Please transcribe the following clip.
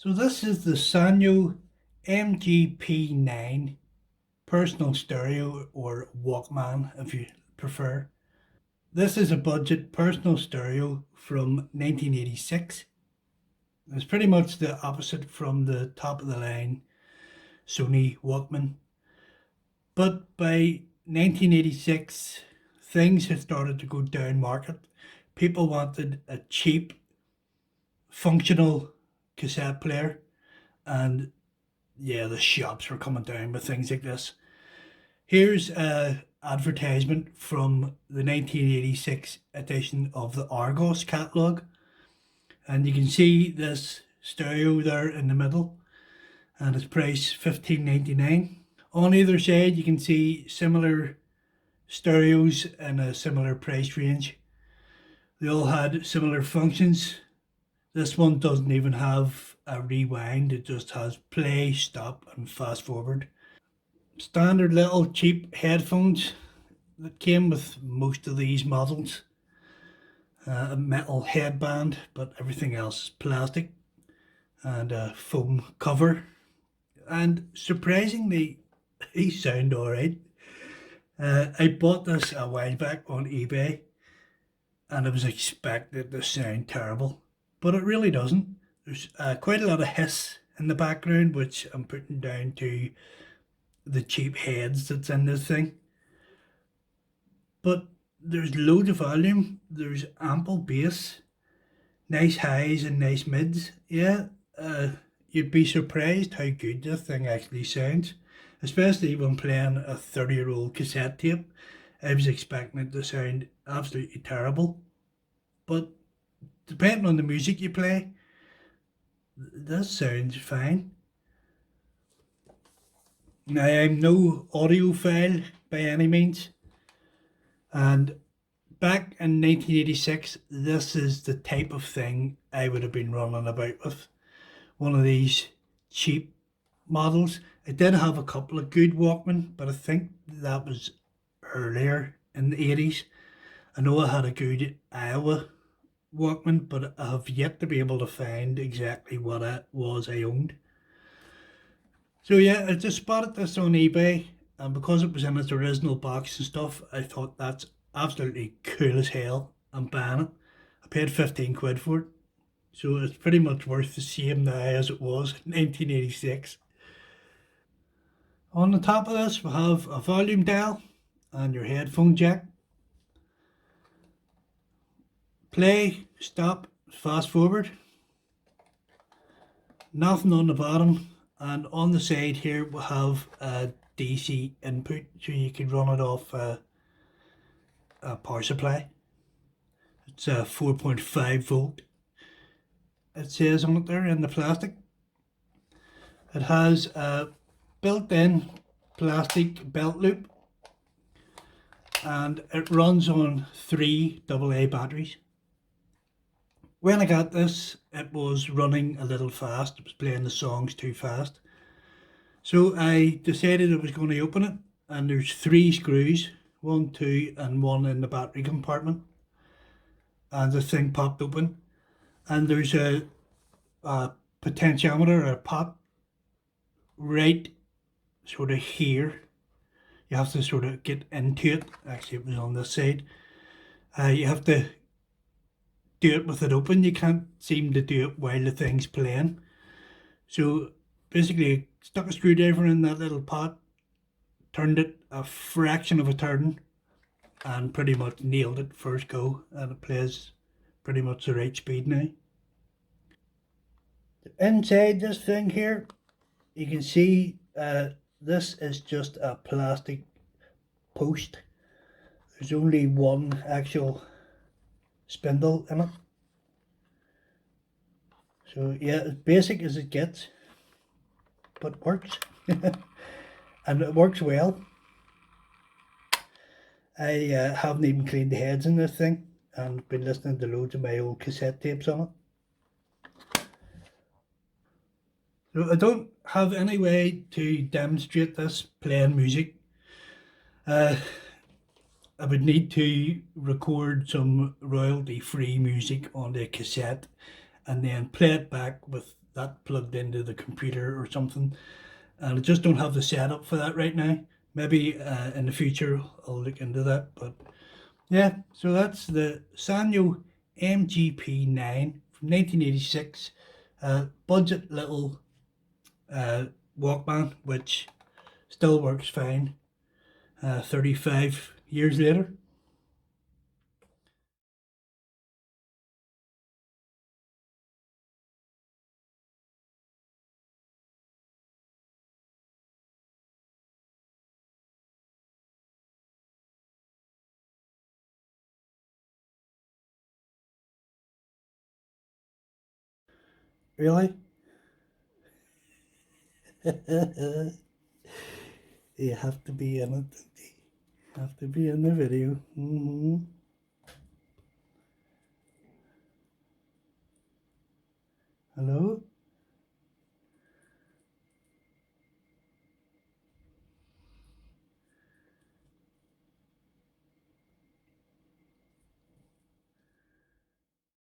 So this is the Sanyo MGP9 personal stereo, or Walkman if you prefer. This is a budget personal stereo from 1986. It's pretty much the opposite from the top of the line Sony Walkman. But by 1986, things had started to go down market. People wanted a cheap, functional cassette player, and yeah, the shops were coming down with things like this. Here's a advertisement from the 1986 edition of the Argos catalogue, and you can see this stereo there in the middle, and it's priced $15.99. On either side you can see similar stereos in a similar price range. They all had similar functions. This one doesn't even have a rewind, it just has play, stop and fast forward. Standard little cheap headphones that came with most of these models. A metal headband, but everything else is plastic, and a foam cover. And surprisingly, they sound alright. I bought this a while back on eBay, and I was expecting it to sound terrible, but it really doesn't. There's quite a lot of hiss in the background, which I'm putting down to the cheap heads that's in this thing. But there's loads of volume, there's ample bass, nice highs and nice mids. Yeah, you'd be surprised how good this thing actually sounds, especially when playing a 30-year-old cassette tape. I was expecting it to sound absolutely terrible, but depending on the music you play, this sounds fine. Now, I'm no audiophile by any means, and back in 1986, this is the type of thing I would have been running about with. One of these cheap models. I did have a couple of good Walkman, but I think that was earlier in the 80s. I know I had a good Iowa Walkman, but I have yet to be able to find exactly what it was I owned. So yeah, I just spotted this on eBay, and because it was in its original box and stuff, I thought that's absolutely cool as hell. I'm buying it. I paid 15 quid for it, so it's pretty much worth the same now as it was in 1986. On the top of this we have a volume dial and your headphone jack. Play, stop, fast forward. Nothing on the bottom, and on the side here we have a DC input, so you can run it off a power supply. It's a 4.5 volt. It says on it there in the plastic. It has a built-in plastic belt loop, and it runs on 3 AA batteries. When I got this, it was running a little fast. It was playing the songs too fast. So I decided I was going to open it, and there's 3 screws, 1, 2 and 1 in the battery compartment. And the thing popped open, and there's a potentiometer, a pot, right sort of here. You have to sort of get into it. Actually, it was on this side. You have to do it with it open. You can't seem to do it while the thing's playing. So basically, stuck a screwdriver in that little pot, turned it a fraction of a turn, and pretty much nailed it first go, and it plays pretty much the right speed now. Inside this thing here, you can see this is just a plastic post. There's only one actual spindle in it. So yeah, as basic as it gets, but works. And it works well. I haven't even cleaned the heads in this thing, and been listening to loads of my old cassette tapes on it. So I don't have any way to demonstrate this playing music. I would need to record some royalty free music on the cassette and then play it back with that plugged into the computer or something, and I just don't have the setup for that right now. Maybe in the future I'll look into that. But yeah, so that's the Sanyo MGP9 from 1986, budget little Walkman, which still works fine 35 years later. Really? You have to be in it. You have to be in the video. Hello?